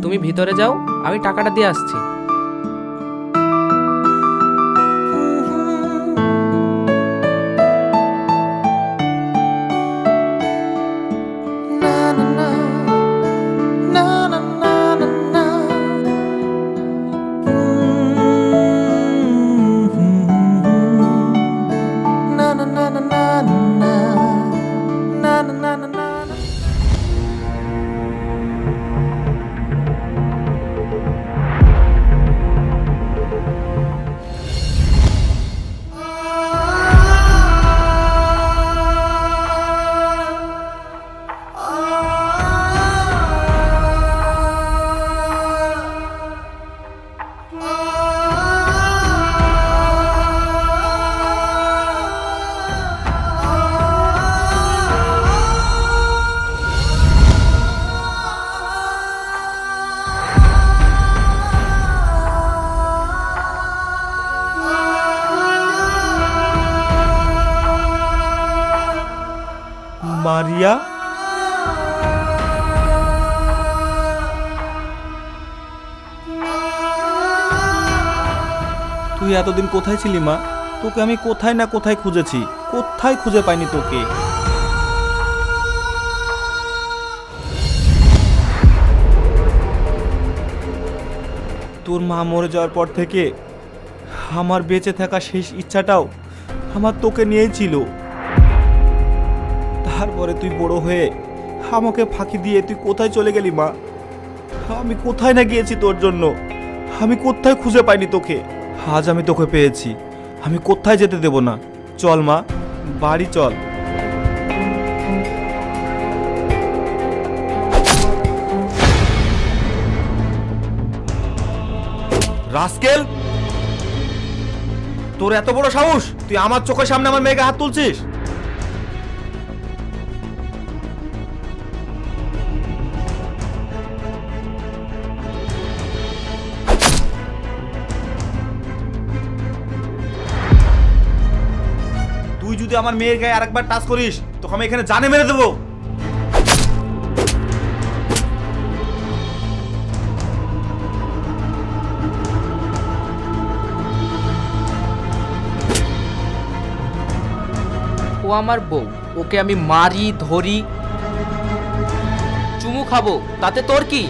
তুমি ভিতরে যাও, আমি টাকাটা দিয়ে আসছি। মারিয়া, তুই এতদিন কোথায় ছিলি মা? তোকে আমি কোথায় না কোথায় খুঁজেছি, কোথায় খুঁজে পাইনি তোকে। তোর মা মরে যাওয়ার পর থেকে আমার বেঁচে থাকা শেষ ইচ্ছাটাও আমার তোকে নিয়েই ছিল। তারপরে তুই বড় হয়ে আমাকে ফাঁকি দিয়ে তুই কোথায় চলে গেলি মা? আমি কোথায় না গিয়েছি তোর জন্য, আমি কোথায় খুঁজে পাইনি তোকে। আজ আমি তোকে পেয়েছি, আমি কোথায় যেতে দেব না। চল মা, বাড়ি চল। রাস্কেল, তোর এত বড় সাহস, তুই আমার চোখের সামনে আমার মেয়েকে হাত তুলছিস? তুই যদি আমার মেয়ের গায়ে আরেকবার টাচ করিস তোকে আমি এখানে জানে মেরে দেবো। ও আমার বউ, ওকে আমি মারি ধরি চুমু খাবো, তাতে তোর কি?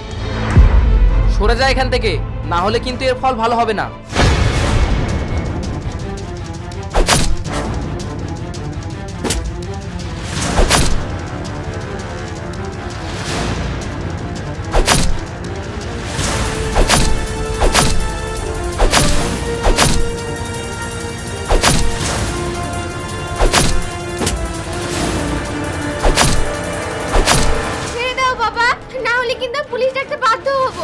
সরে যা এখান থেকে, না হলে কিন্তু এর ফল ভালো হবে না। ছেড়ে দাও বাবা, না হলে কিন্তু পুলিশ ডাকতে বাধ্য হব।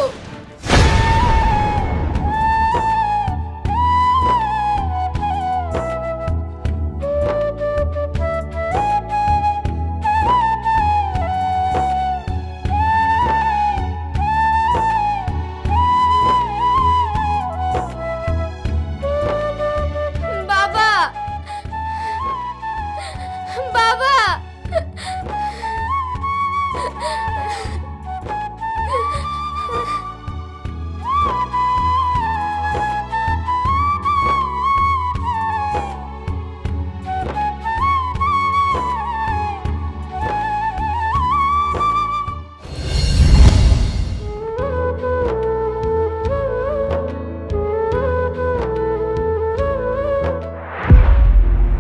বাবা, বাবা,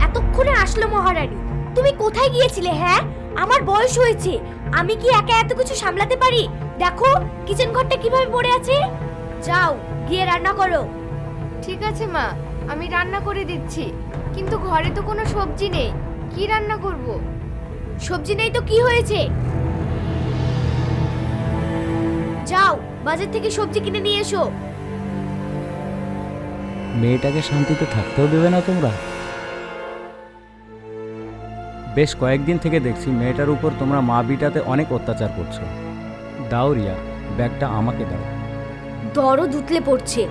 এতক্ষণে আসলো মহারানী। তুমি কোথায় গিয়েছিলে? হ্যাঁ, আমার বয়স হয়েছে, আমি কি একা এত কিছু সামলাতে পারি? দেখো কিচেন ঘরটা কিভাবে পড়ে আছে। যাও গিয়ে রান্না করো। ঠিক আছে মা, আমি রান্না করে দিচ্ছি, কিন্তু ঘরে তো কোনো সবজি নেই, কি রান্না করব? সবজি নেই তো কি হয়েছে? যাও বাজার থেকে সবজি কিনে নিয়ে এসো। মেয়েটাকে শান্তিতে থাকতেও দেবে না তোমরা? বেশ কয়েকদিন থেকে দেখছি মেয়েটার উপর তোমরা মা বিটাতে অনেক অত্যাচার করছো। দাও রিয়া, ব্যাগটা আমাকে দাও। দরদ উতলে পড়ছে।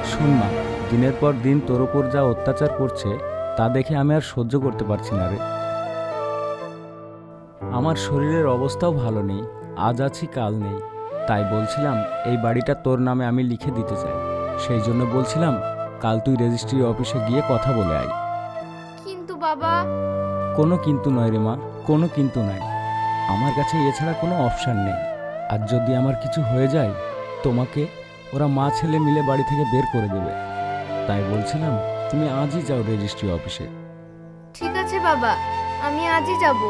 শোন মা, দিনের পর দিন তোর ওপর যা অত্যাচার করছে তা দেখে আমি আর সহ্য করতে পারছি না রে। আমার শরীরের অবস্থাও ভালো নেই, আজ আছি কাল নেই। তাই বলছিলাম এই বাড়িটা তোর নামে আমি লিখে দিতে চাই। সেই জন্য বলছিলাম কাল তুই রেজিস্ট্রি অফিসে গিয়ে কথা বলে আয়। কিন্তু বাবা, কোনো কিন্তু নয় রে মা, কোনো কিন্তু নাই। আমার কাছে এছাড়া কোনো অপশান নেই। আর যদি আমার কিছু হয়ে যায় তোমাকে ওরা মা ছেলে মিলে বাড়ি থেকে বের করে দেবে। তাই বলছিলাম তুমি আজই যাও রেজিস্ট্রি অফিসে। ঠিক আছে বাবা, আমি আজই যাব।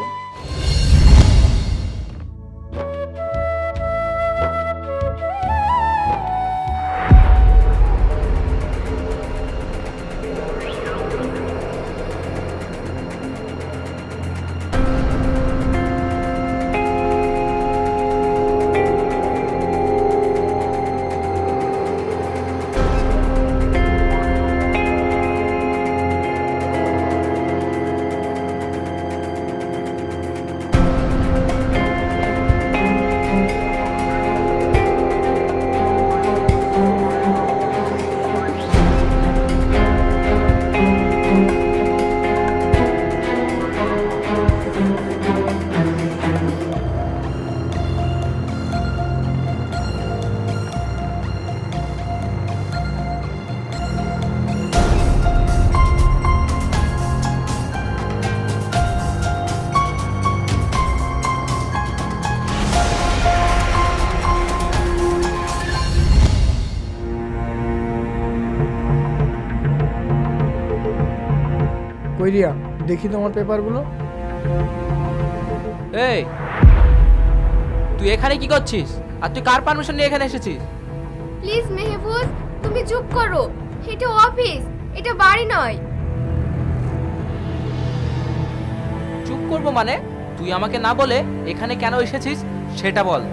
কই রিয়া, দেখি তোমার পেপারগুলো। এই, তুই এখানে কি করছিস? আর তুই কার পারমিশন নিয়ে এখানে এসেছিস? প্লিজ মেহফুজ, তুমি চুপ করো। এটা অফিস, এটা বাড়ি নয়। চুপ করবো মানে? তুই আমাকে না বলে এখানে কেন এসেছিস সেটা বল।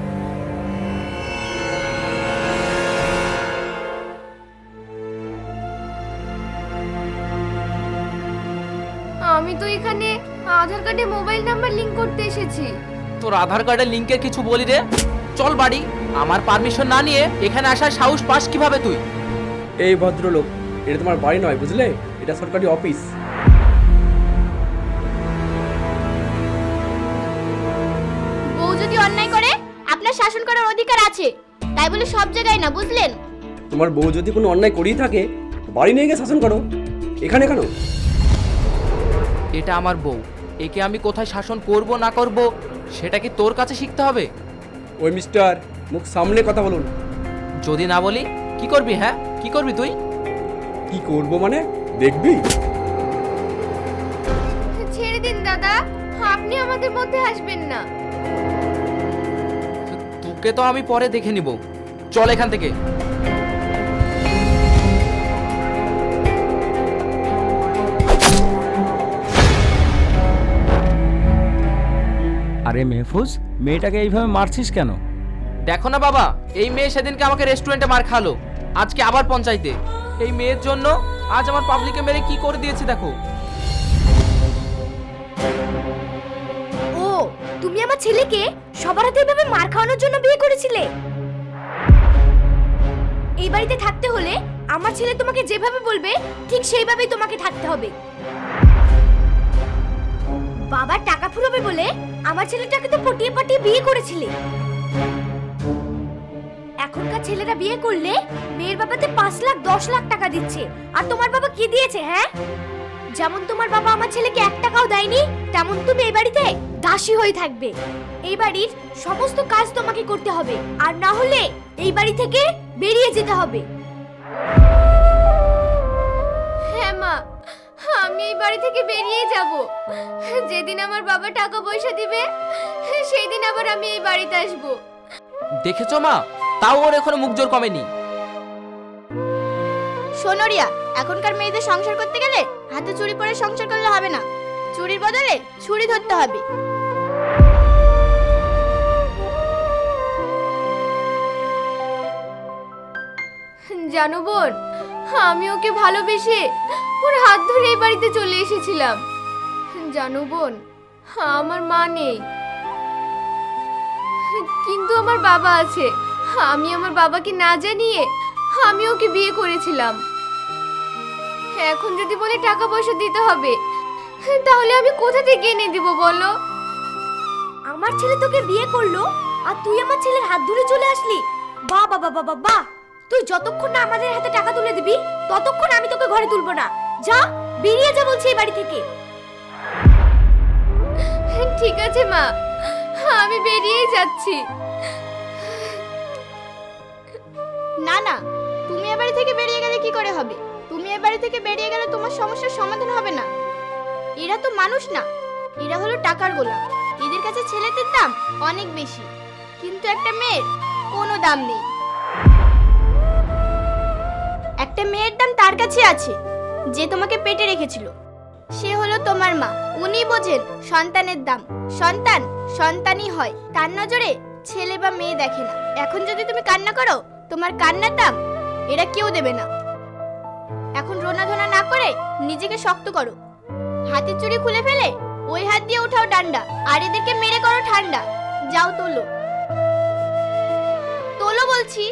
আমি তো এখানে আধার কার্ডে মোবাইল নাম্বার লিংক করতে এসেছি। তোর আধার কার্ডের লিংকের কিছু বলি রে। চল বাড়ি। আমার পারমিশন না নিয়ে এখানে আসার সাহস পাস কিভাবে তুই? এই ভদ্রলোক, এটা তোমার বাড়ি নয় বুঝলে, এটা সরকারি অফিস। বউ যদি অন্যায় করে আপনার শাসন করার অধিকার আছে, তাই বলে সব জায়গায় না, বুঝলেন? তোমার বউ যদি কোনো অন্যায় করেই থাকে বাড়ি নিয়ে গিয়ে শাসন করো, এখানে কেন? এটা আমার বউ, একে আমি কোথায় শাসন করব না করব সেটা কি তোর কাছে শিখতে হবে? ওই মিস্টার, মুখ সামলে কথা বলুন। যদি না বলি কি করবি? হ্যাঁ, কি করবি তুই? কি করবো মানে, দেখবি? ছেড়ে দিন দাদা, আপনি আমাদের মধ্যে আসবেন না। তোকে তো আমি পরে দেখে নিব। চল এখান থেকে। আরে মেহফুজ, মেয়েটাকে এইভাবে মারছিস কেন? দেখো না বাবা, এই মেয়ে সেদিনকে আমাকে রেস্টুরেন্টে মার খালো, আজকে আবার পঞ্চায়েতে। এই মেয়ের জন্য আজ আমার পাবলিকে মেরে কি করে দিয়েছে দেখো। ও, তুমি আমার ছেলেকে সবার হাতে এভাবে মার খাওয়ানোর জন্য বিয়ে করেছিলে? এই বাড়িতে থাকতে হলে আমার ছেলে তোমাকে যেভাবে বলবে ঠিক সেইভাবেই তোমাকে থাকতে হবে। বাবার টাকা ফুরবে বলে আমার ছেলেটাকে তো পটিয়ে পাটিয়ে বিয়ে করেছিলে। এখনকার ছেলেরা বিয়ে করলে মেয়ের বাবাতে 5 লাখ 10 লাখ টাকা দিচ্ছে, আর তোমার বাবা কি দিয়েছে? হ্যাঁ, যেমন তোমার বাবা আমার ছেলেকে 1 টাকাও দেয়নি, তেমন তুমি এই বাড়িতে দাসী হয়ে থাকবে। এই বাড়ির সমস্ত কাজ তোমাকে করতে হবে, আর না হলে এই বাড়ি থেকে বেরিয়ে যেতে হবে। হ্যাঁ মা, আমি এই বাড়ি থেকে বেরিয়ে যাব। যেদিন আমার বাবা টাকা পয়সা দিবে সেই দিন আবার আমি এই বাড়িতে আসব। দেখেছো মা, তাও ওর এখনো মুখ জোর কমেনি। শোনো রিয়া, এখনকার মেয়েদের সংসার করতে গেলে হাতে চুরি পরে সংসার করলে হবে না, চুরির বদলে ছুরি ধরতে হবে। জানো বোন, আমি ওকে ভালোবেসে ওর হাত ধরে এই বাড়িতে চলে এসেছিলাম। জানো বোন, আমার মা নেই, কিন্তু আমার বাবা আছে। আমি আমার বাবাকে না জানিয়ে আমি ওকে বিয়ে করেছিলাম। এখন যদি বলে টাকা পয়সা দিতে হবে, তাহলে আমি কোথা থেকে এনে দিব বলো? আমার ছেলে তোকে বিয়ে করলো আর তুই আমার ছেলের হাত ধরে চলে আসলি? বাহ বাবা বাবা বাহ! তুই যতক্ষণ না আমাদের হাতে টাকা তুলে দিবি ততক্ষণ আমি তোকে ঘরে তুলবো না। যা, বেরিয়ে যা বলছি এই বাড়ি থেকে। ঠিক আছে মা, আমি বেরিয়েই যাচ্ছি। না না, তুমি এ বাড়ি থেকে বেরিয়ে গেলে কি করে হবে? তুমি এ বাড়ি থেকে বেরিয়ে গেলে তোমার সমস্যার সমাধান হবে না। এরা তো মানুষ না, এরা হলো টাকার গোলাম। এদের কাছে ছেলেদের দাম অনেক বেশি, কিন্তু একটা মেয়ের কোনো দাম নেই। একটা মেয়ের দাম তার কাছে আছে যে তোমাকে পেটে রেখেছিল। সে হলো তোমার মা। উনি বোঝেন সন্তানের দাম। সন্তান সন্তানই হয়, তার নজরে ছেলে বা মেয়ে দেখে না। এখন যদি তুমি কান্না করো, তোমার কান্নার দাম এরা কেউ দেবে না। এখন রোনাধনা না করে নিজেকে শক্ত করো। হাতের চুড়ি খুলে ফেলে ওই হাত দিয়ে উঠাও ডান্ডা, আর এদেরকে মেরে করো ঠান্ডা। যাও তোলো, তোলো বলছি।